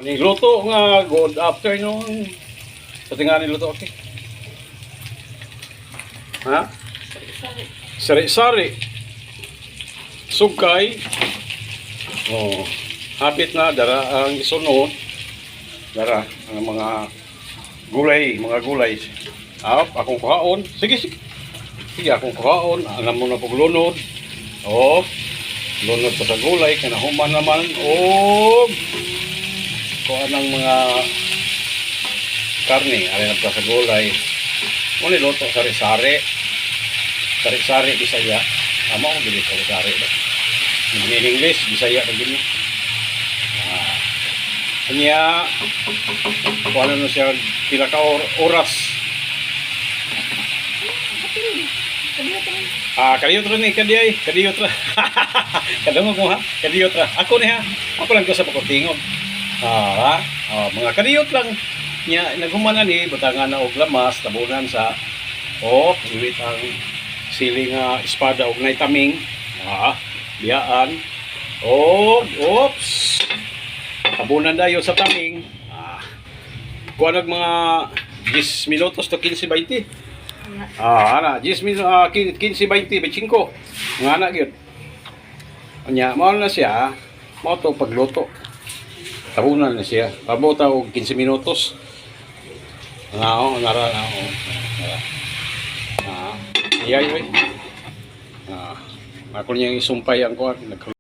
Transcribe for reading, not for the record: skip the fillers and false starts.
Aning luto nga good afternoon. Sa tingali luto okay. Ha? Sari-sari. Sugkay. Oh, habit na dara ang isunod. Dara ang mga gulay. Akong kuhaon. Sige. Sige akong kuhaon. Alam mo na pag lunod. Oh. Lunod pa sa gulay kanahuman naman. Oh. Kuha ng mga karne, alin na sa gulay. Muna luto, sari-sari. Sari-sari, Bisaya. Tama ko gini, sari-sari. In English, Bisaya na gini. Kanya, kuha na siya pila ka oras. Kadiyot rin kadiyot ra. Kadungog mo ha, kadiyot ra. Ako ni ha, ako lang ko sa pakutingog. Mga kadiyot lang nya naghumanan ni butangan na og lamas tabunan sa iwit ang siling espada og nay taming biyaan oops tabunan dayo sa taming kuha nag mga 10 minutos to 15-20 ana 10 minutos 15-20 25 nga na gyud nya mao na siya mao to pagluto. Tabunan na siya. Pabota og 15 minutos. Nara. Iyay. Ako niya isumpay ang kuwan.